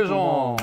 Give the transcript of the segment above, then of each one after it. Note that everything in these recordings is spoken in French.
légende.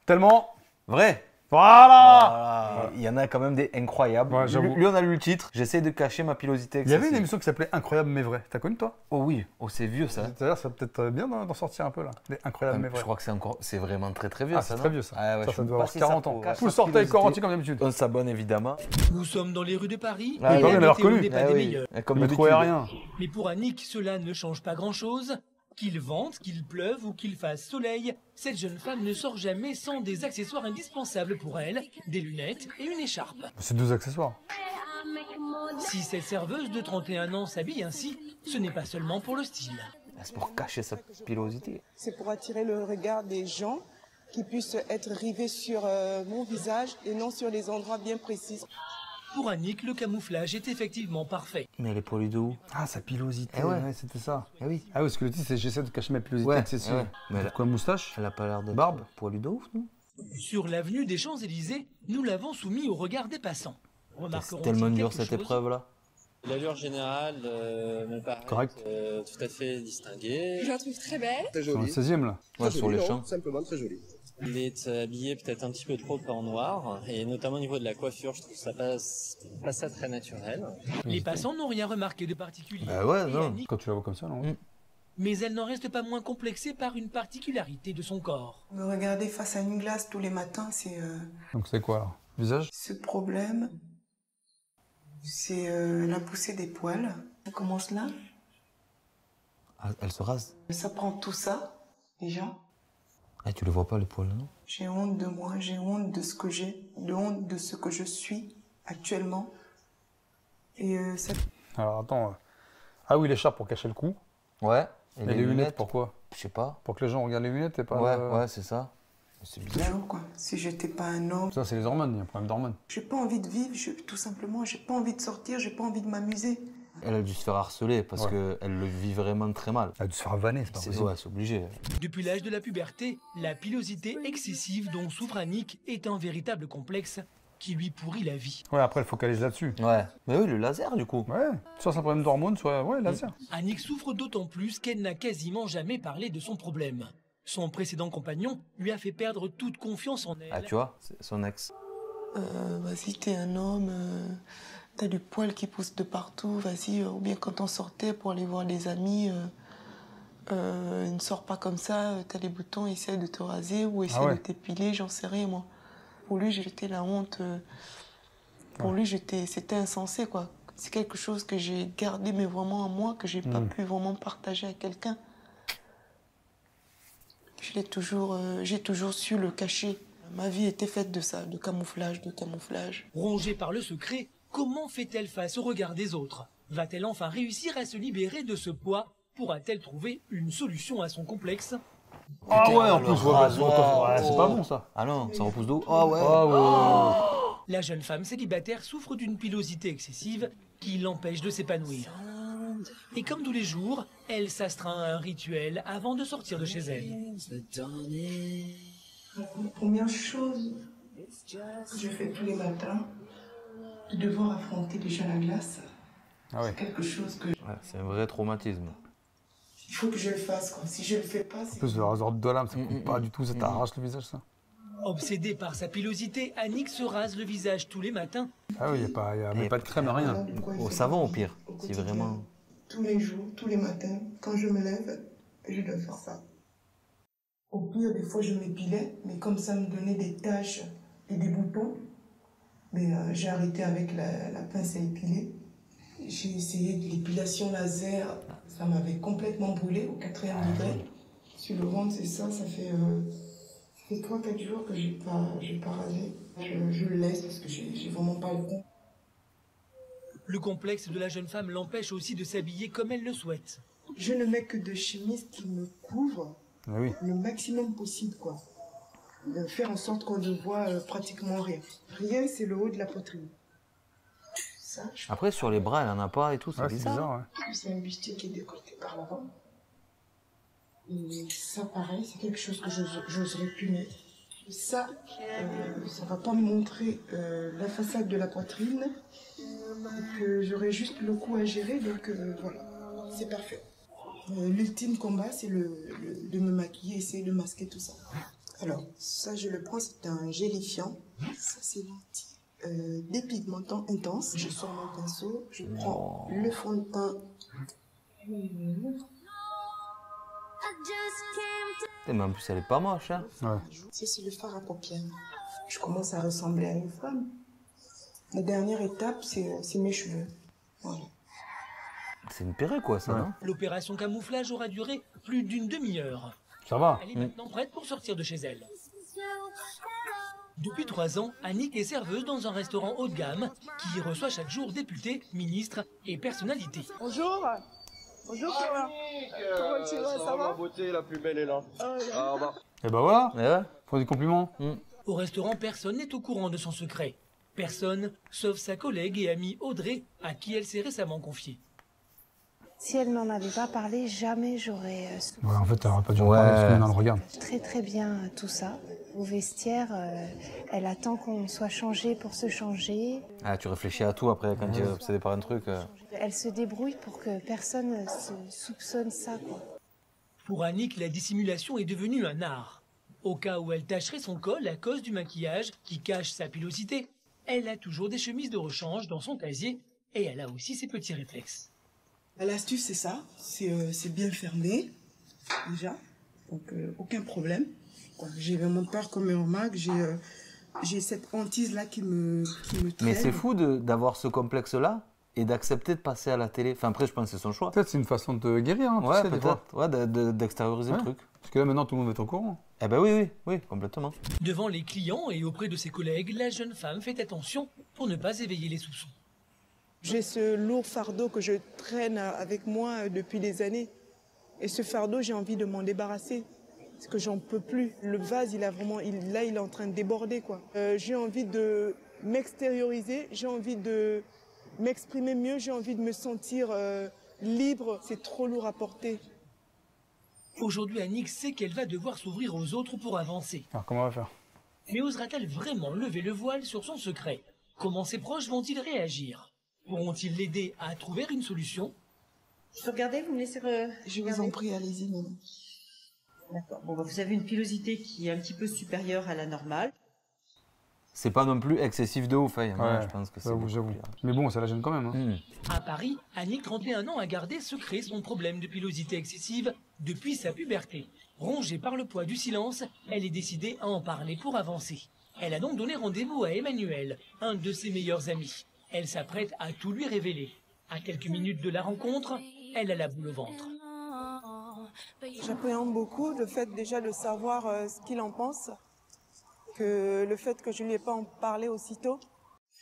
Tellement Vrai. Voilà. Il y en a quand même des incroyables. Ouais, j'avoue. Lui, on a lu le titre. J'essaie de cacher ma pilosité Il y excessive. avait une émission qui s'appelait Incroyable mais vrai. T'as connu toi? Oh oui, oh c'est vieux ça. D'ailleurs, ça va peut-être bien d'en sortir un peu là. Les Incroyables mais Je vrai. crois que c'est vraiment très vieux. Ah, c'est très vieux ça. Ah, ouais, ça je doit sais avoir pas si 40 ça ans. cache Full sa sortait avec pilosité. Corentin comme d'habitude. On s'abonne évidemment. Nous sommes dans les rues de Paris Ah, et oui, bah oui, la on l'a météo reconnu. n'est pas Ah des oui. meilleures. Comme Le trou d'habitude. aérien. Mais pour Annick, cela ne change pas grand-chose. Qu'il vente, qu'il pleuve ou qu'il fasse soleil, cette jeune femme ne sort jamais sans des accessoires indispensables pour elle, des lunettes et une écharpe. C'est 2 accessoires. Si cette serveuse de 31 ans s'habille ainsi, ce n'est pas seulement pour le style. C'est pour cacher sa pilosité. C'est pour attirer le regard des gens qui puissent être rivés sur mon visage et non sur les endroits bien précis. Pour Annick, le camouflage est effectivement parfait. Mais elle est poilue de où? Ah, sa pilosité. Eh ouais. C'était ça. Eh oui. Ah oui, parce que le titre c'est j'essaie de cacher ma pilosité Ouais, excessive. ouais. Mais elle a- Quoi, moustache? Elle a pas l'air d'être Barbe. poilue de ouf, non? Sur l'avenue des Champs-Élysées, nous l'avons soumis au regard des passants. C'est Remarqueront-ils tellement dur quelque cette chose épreuve là. L'allure générale me paraît Correct. tout à fait distinguée. Je la trouve très belle. Très Dans le joli. 16e là. Ouais, Très sur joli, les non, champs. simplement très joli. Il est habillé peut-être un petit peu trop en noir, et notamment au niveau de la coiffure, je trouve ça pas ça très naturel. Les passants n'ont rien remarqué de particulier. Bah ouais, Et non. Annick- Quand tu la vois comme ça, non? Mais elle n'en reste pas moins complexée par une particularité de son corps. Me regarder face à une glace tous les matins, c'est Donc c'est quoi alors? Visage? ce problème. C'est la poussée des poils. Ça commence là. Ah, elle se rase. Ça prend tout ça, déjà. Ah, tu le vois pas les poils, non? J'ai honte de moi, j'ai honte de ce que j'ai, de honte de ce que je suis actuellement. Et ça... Alors attends. Ah oui, l'écharpe pour cacher le cou. Ouais. Et les lunettes, pourquoi? Je sais pas. Pour que les gens regardent les lunettes et pas. Ouais, c'est ça. C'est bizarre. Toujours, quoi. Si j'étais pas un homme... Ça, c'est les hormones, il y a un problème d'hormones. J'ai pas envie de vivre, tout simplement, j'ai pas envie de sortir, j'ai pas envie de m'amuser. Elle a dû se faire harceler parce Ouais. qu'elle le vit vraiment très mal. Elle a dû se faire vanner, c'est pas C'est possible. ouais, c'est obligé. Depuis l'âge de la puberté, la pilosité excessive dont souffre Annick est un véritable complexe qui lui pourrit la vie. Ouais, après, elle focalise là-dessus. Ouais. Mais oui, le laser du coup. Ouais. Soit c'est un problème d'hormones, soit. Ouais, laser. Annick souffre d'autant plus qu'elle n'a quasiment jamais parlé de son problème. Son précédent compagnon lui a fait perdre toute confiance en elle. Ah, tu vois, c'est son ex. Vas-y, t'es un homme, t'as du poil qui pousse de partout, vas-y. Ou bien quand on sortait pour aller voir les amis, ne sors pas comme ça, t'as les boutons, essaie de te raser ou essaie ouais. de t'épiler, j'en sais rien, moi. Pour lui, j'étais la honte. Pour lui, c'était insensé, quoi. C'est quelque chose que j'ai gardé, mais vraiment à moi, que j'ai pas pu vraiment partager à quelqu'un. J'ai toujours su le cacher. Ma vie était faite de ça, de camouflage, de camouflage. Rongée par le secret, comment fait-elle face au regard des autres? Va-t-elle enfin réussir à se libérer de ce poids? Pourra-t-elle trouver une solution à son complexe? Ah ouais, en le plus, rasoir. ouais, c'est pas bon ça. Ah non, ça repousse d'eau. Ah ouais. Ah ouais. La jeune femme célibataire souffre d'une pilosité excessive qui l'empêche de s'épanouir. Et comme tous les jours, elle s'astreint à un rituel avant de sortir de chez elle. La première chose que je fais tous les matins, de devoir affronter déjà la glace, Ah ouais. c'est quelque chose que... Ouais, c'est un vrai traumatisme. Il faut que je le fasse, quoi. Si je le fais pas, c'est... En plus, le rasoir de lame, ça coupe pas du tout, ça t'arrache le visage, ça. Obsédée par sa pilosité, Annick se rase le visage tous les matins. Ah oui, y a même pas de crème, rien. Voilà de quoi il Au fait savon ma au vie pire, au si quotidien. vraiment. Tous les jours, tous les matins, quand je me lève, je dois faire ça. Au pire, des fois, je m'épilais, mais comme ça me donnait des taches et des boutons, mais j'ai arrêté avec la pince à épiler. J'ai essayé de l'épilation laser, ça m'avait complètement brûlé au 4e degré. Sur le ventre, c'est ça, ça fait 3-4 jours que j'ai pas rasé. Je le laisse parce que j'ai vraiment pas le temps. Le complexe de la jeune femme l'empêche aussi de s'habiller comme elle le souhaite. Je ne mets que de chemises qui me couvrent Ah oui. le maximum possible, quoi. De faire en sorte qu'on ne voit pratiquement rien. Rien, c'est le haut de la poitrine. Ça, je Après, sur les bras, elle en a pas et tout, c'est Ouais, c'est bizarre. bizarre, ouais. pense que c'est un bustier qui est décolleté par l'avant. Et ça, pareil, c'est quelque chose que j'oserais plus mettre. Et ça, ça va pas me montrer la façade de la poitrine. Donc, j'aurai juste le cou à gérer, donc voilà, c'est parfait. L'ultime combat, c'est de me maquiller, essayer de masquer tout ça. Alors, ça, je le prends, c'est un gélifiant. Ça, c'est l'anti-dépigmentant intense. Je sors mon pinceau, je prends le fond de teint. Mais en plus, elle est pas moche, hein. Ouais. Ça, c'est le fard à paupières. Je commence à ressembler à une femme. La dernière étape, c'est mes cheveux. Voilà. C'est une perruque, quoi, ça, Ouais. non? L'opération camouflage aura duré plus d'une demi-heure. Ça va. Elle est maintenant prête pour sortir de chez elle. Depuis 3 ans, Annick est serveuse dans un restaurant haut de gamme qui reçoit chaque jour députés, ministres et personnalités. Bonjour. Bonjour, Flora. Comment tu vas, ça va? Ma beauté, la plus belle est là. Ah bah. Et bah voilà, Eh ouais. faut des compliments. Au restaurant, personne n'est au courant de son secret. Personne, sauf sa collègue et amie Audrey, à qui elle s'est récemment confiée. Si elle m'en avait pas parlé, jamais j'aurais Ouais, en fait, t'aurais pas dû en Ouais. parler parce que maintenant, on le regarde. très très bien tout ça. Au vestiaire, elle attend qu'on soit changé pour se changer. Ah, tu réfléchis à tout après quand tu es obsédé par un truc. Elle se débrouille pour que personne se soupçonne ça, quoi. Pour Annick, la dissimulation est devenue un art. Au cas où elle tacherait son col à cause du maquillage qui cache sa pilosité, elle a toujours des chemises de rechange dans son casier et elle a aussi ses petits réflexes. L'astuce, c'est ça. C'est bien fermé, déjà. Donc, aucun problème. J'ai vraiment peur comme un mag. J'ai cette hantise-là qui me traîne. Mais c'est fou d'avoir ce complexe-là et d'accepter de passer à la télé. Enfin, après, je pense que c'est son choix. Peut-être c'est une façon de te guérir, hein, tu Ouais, sais, des fois. peut-être. Ouais, d'extérioriser le Ouais. truc. Parce que là, maintenant, tout le monde va être au courant. Eh ben oui, complètement. Devant les clients et auprès de ses collègues, la jeune femme fait attention pour ne pas éveiller les soupçons. J'ai ce lourd fardeau que je traîne avec moi depuis des années. Et ce fardeau, j'ai envie de m'en débarrasser. Parce que j'en peux plus. Le vase, il est en train de déborder, quoi. J'ai envie de m'extérioriser, j'ai envie de m'exprimer mieux, j'ai envie de me sentir libre. C'est trop lourd à porter. Aujourd'hui, Annick sait qu'elle va devoir s'ouvrir aux autres pour avancer. Alors, comment on va faire? Mais osera-t-elle vraiment lever le voile sur son secret? Comment ses proches vont-ils réagir? Pourront-ils l'aider à trouver une solution? Je peux regarder, vous me laissez Je vous en prie, allez-y, madame. D'accord. Bon, bah, vous avez une pilosité qui est un petit peu supérieure à la normale. C'est pas non plus excessif de ouf, hein. Il y en a, Ouais, je pense que c'est. j'avoue, beaucoup j'avoue. plus. Mais bon, ça la gêne quand même. Hein. À Paris, Annick, 31 ans, a gardé secret son problème de pilosité excessive depuis sa puberté. Rongée par le poids du silence, elle est décidée à en parler pour avancer. Elle a donc donné rendez-vous à Emmanuel, un de ses meilleurs amis. Elle s'apprête à tout lui révéler. À quelques minutes de la rencontre, elle a la boule au ventre. J'appréhende beaucoup le fait déjà de savoir ce qu'il en pense, que le fait que je ne lui ai pas en parlé aussitôt.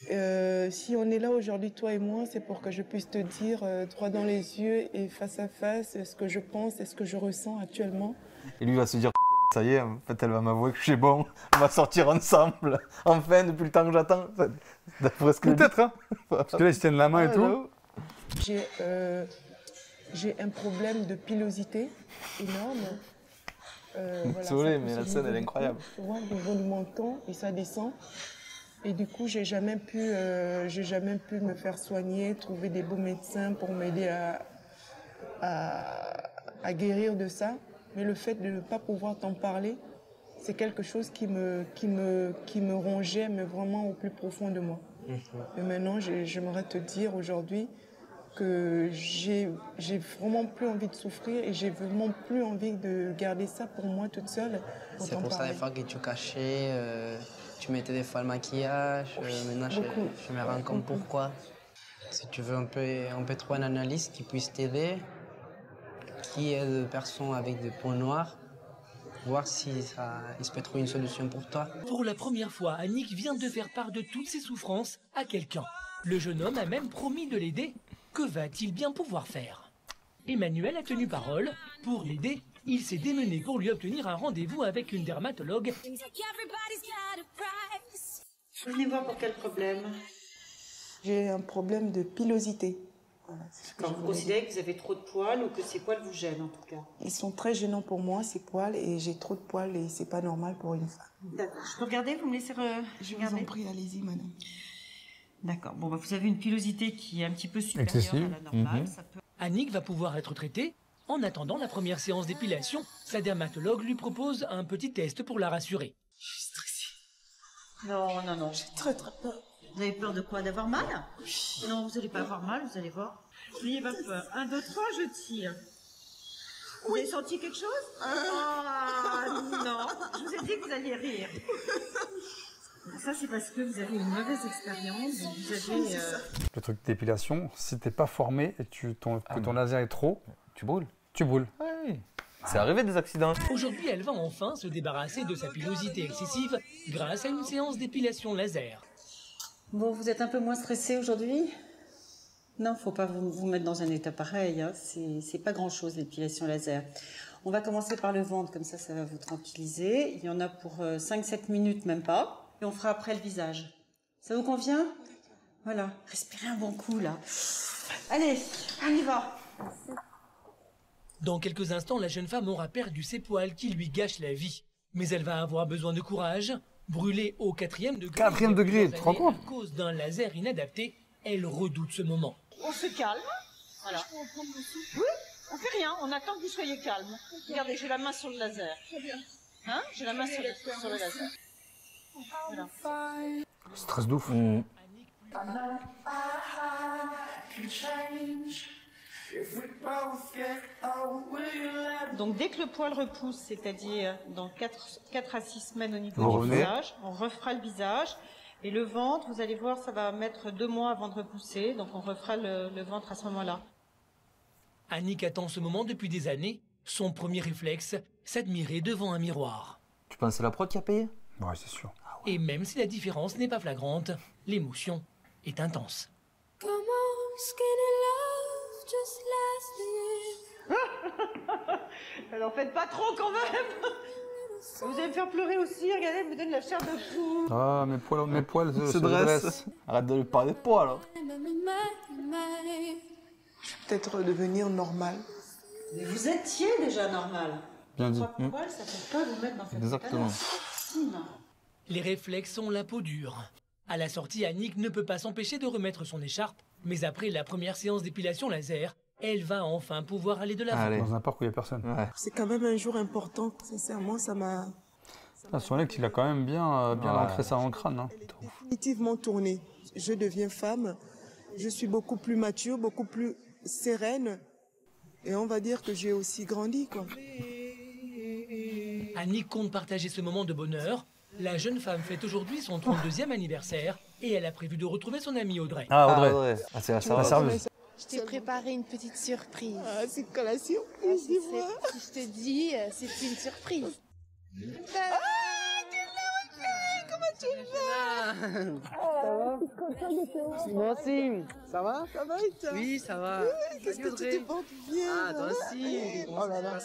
Si on est là aujourd'hui, toi et moi, c'est pour que je puisse te dire droit dans les yeux et face à face ce que je pense et ce que je ressens actuellement. Et lui va se dire, ça y est, en fait, elle va m'avouer que je suis bon, on va sortir ensemble. Enfin, depuis le temps que j'attends. D'après ce que Peut-être, hein. Parce que là, ils se tiennent la main et tout. J'ai un problème de pilosité énorme. Désolé, mais la scène, elle est incroyable. Tu vois, au niveau du menton, et ça descend. Et du coup, j'ai jamais pu me faire soigner, trouver des beaux médecins pour m'aider à guérir de ça. Mais le fait de ne pas pouvoir t'en parler, c'est quelque chose qui me rongeait, mais vraiment au plus profond de moi. Et maintenant, j'aimerais te dire aujourd'hui que j'ai vraiment plus envie de souffrir et j'ai vraiment plus envie de garder ça pour moi toute seule. C'est pour ça des fois que tu cachais, tu mettais des fois le maquillage, maintenant je me rends compte pourquoi. Si tu veux, on peut trouver un analyste qui puisse t'aider, qui aide personnes avec des points noirs, voir si il se peut trouver une solution pour toi. Pour la première fois, Annick vient de faire part de toutes ses souffrances à quelqu'un. Le jeune homme a même promis de l'aider. Que va-t-il bien pouvoir faire? Emmanuel a tenu parole. Pour l'aider, il s'est démené pour lui obtenir un rendez-vous avec une dermatologue. Vous venez voir pour quel problème? J'ai un problème de pilosité. Voilà, Quand vous considérez que vous avez trop de poils ou que ces poils vous gênent en tout cas? Ils sont très gênants pour moi, ces poils, et j'ai trop de poils et c'est pas normal pour une femme. D'accord. Je peux regarder, vous me laissez Je vous en prie, allez-y, madame. D'accord. Bon, bah, vous avez une pilosité qui est un petit peu supérieure Excessive. à la normale. Ça peut... Annick va pouvoir être traitée En attendant la première séance d'épilation, sa dermatologue lui propose un petit test pour la rassurer. Je suis stressée. Non, non, non. J'ai très très peur. Vous avez peur de quoi? D'avoir mal? Non, vous n'allez pas avoir mal, vous allez voir. N'ayez pas peur. 1, 2, 3, je tire. Vous avez senti quelque chose? Ah non, je vous ai dit que vous alliez rire. Ça, c'est parce que vous avez une mauvaise expérience. Vous avez... Le truc d'épilation, si t'es pas formé et que ton laser est trop, tu brûles. Tu brûles. Oui. C'est arrivé des accidents. Aujourd'hui, elle va enfin se débarrasser de sa pilosité excessive grâce à une séance d'épilation laser. Bon, vous êtes un peu moins stressé aujourd'hui? Non, faut pas vous mettre dans un état pareil. Hein. C'est pas grand-chose l'épilation laser. On va commencer par le ventre, comme ça va vous tranquilliser. Il y en a pour 5-7 minutes, même pas. Et on fera après le visage. Ça vous convient? Voilà, respirez un bon coup là. Allez, on y va. Dans quelques instants, la jeune femme aura perdu ses poils qui lui gâchent la vie. Mais elle va avoir besoin de courage. Brûlée au 4e degré. 4e degré, tu te rends compte? À cause d'un laser inadapté, elle redoute ce moment. On se calme. Voilà. Oui, on fait rien. On attend que vous soyez calme. Regardez, j'ai la main sur le laser. Hein? J'ai la main sur le laser. Voilà. Stress de ouf. Donc dès que le poil repousse, c'est-à-dire dans 4 à 6 semaines au niveau du visage, on refera le visage. Et le ventre, vous allez voir, ça va mettre 2 mois avant de repousser. Donc on refera le ventre à ce moment-là. Annick attend ce moment depuis des années. Son premier réflexe, s'admirer devant un miroir. Tu penses que c'est la prod qui a payé? Ouais, c'est sûr. Et même si la différence n'est pas flagrante, l'émotion est intense. Alors faites pas trop quand même. Vous allez me faire pleurer aussi, regardez, elle me donne la chair de poule. Ah, mes poils se dressent. dressent. Arrête de lui parler de poils. Hein. Je vais peut-être redevenir normale. Mais vous étiez déjà normal. Bien dit. 3 poils, ça peut pas vous mettre dans cette Exactement. Les réflexes ont la peau dure. À la sortie, Annick ne peut pas s'empêcher de remettre son écharpe, mais après la première séance d'épilation laser, elle va enfin pouvoir aller de l'avant. Dans un parc où il n'y a personne. Ouais. C'est quand même un jour important. Sincèrement, ça m'a... Son mec, il a quand même bien ancré ça dans le crâne. Hein. Définitivement tourné. Je deviens femme. Je suis beaucoup plus mature, beaucoup plus sereine. Et on va dire que j'ai aussi grandi, quoi. Annick compte partager ce moment de bonheur. La jeune femme fête aujourd'hui son 32e anniversaire et elle a prévu de retrouver son amie Audrey. Ah, Audrey. Ah, c'est la serveuse. Je t'ai préparé une petite surprise. Ah, c'est quoi la surprise, dis-moi? Si je te dis, c'est une surprise. Comment tu vas? Moi aussi. Ça va? Ça va et toi? Oui, ça va. Qu'est-ce que tu te portes bien? Ah, toi aussi. Oh là là.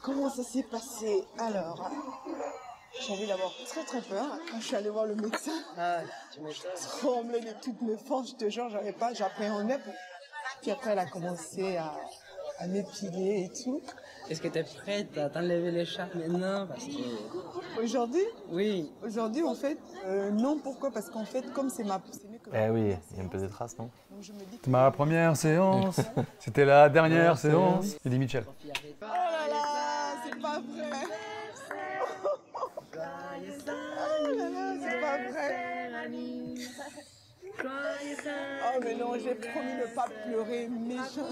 Comment ça s'est passé? Alors, j'avais d'abord très très peur quand je suis allée voir le médecin. Ah, tu m'étonnes. Je tremblais de toutes mes forces, je te jure, j'appréhendais. Puis après, elle a commencé à m'épiler et tout. Est-ce que tu es prête à t'enlever l'écharpe maintenant? Parce que... Aujourd'hui? Oui. Aujourd'hui, en fait, non. Pourquoi? Parce qu'en fait, comme c'est ma... Eh oui, il y a un peu des traces, non? C'était ma première séance. C'était la dernière séance. Il dit Michel. Oh là là, c'est pas vrai. Oh là là, c'est pas vrai. Oh mais non, j'ai promis de ne pas pleurer. Méchant,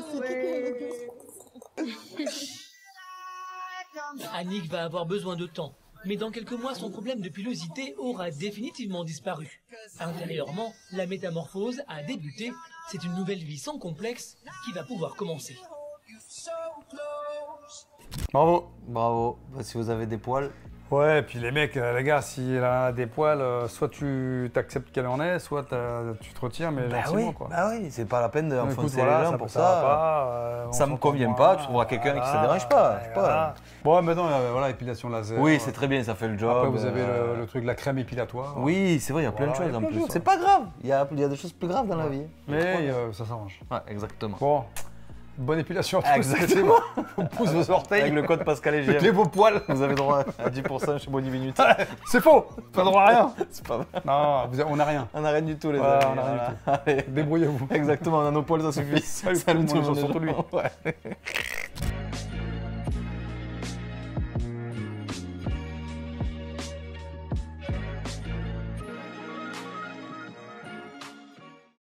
Annick va avoir besoin de temps. Mais dans quelques mois, son problème de pilosité aura définitivement disparu. Intérieurement, la métamorphose a débuté. C'est une nouvelle vie sans complexe qui va pouvoir commencer. Bravo. Bravo. Bah, si vous avez des poils. Ouais, et puis les mecs, les gars, si elle a des poils, soit tu t'acceptes qu'elle en est, soit tu te retires, mais gentiment, quoi. Bah oui, c'est pas la peine d'enfoncer voilà, les gens pour ça. Ça me convient pas, tu trouveras quelqu'un qui se dérange pas. Voilà. Bon, maintenant, voilà, épilation laser. Oui, c'est très bien, ça fait le job. Après, vous avez le truc de la crème épilatoire. Oui, c'est vrai, il y a plein de choses en plus. C'est pas grave, il y a des choses plus graves dans la vie. Mais ça s'arrange. Ouais, exactement. Bon. Bonne épilation à tous. Exactement. On pousse vos orteils. Avec le code Pascal et Mettez vos poils. Vous avez droit à 10% chez Body Minute. C'est faux. Pas droit à rien. C'est pas vrai. Non, on n'a rien. On n'a rien du tout, les voilà, amis. On n'a rien du tout. Débrouillez-vous. Exactement, on a nos poils, ça suffit. Salut tout le monde, surtout lui. Ouais.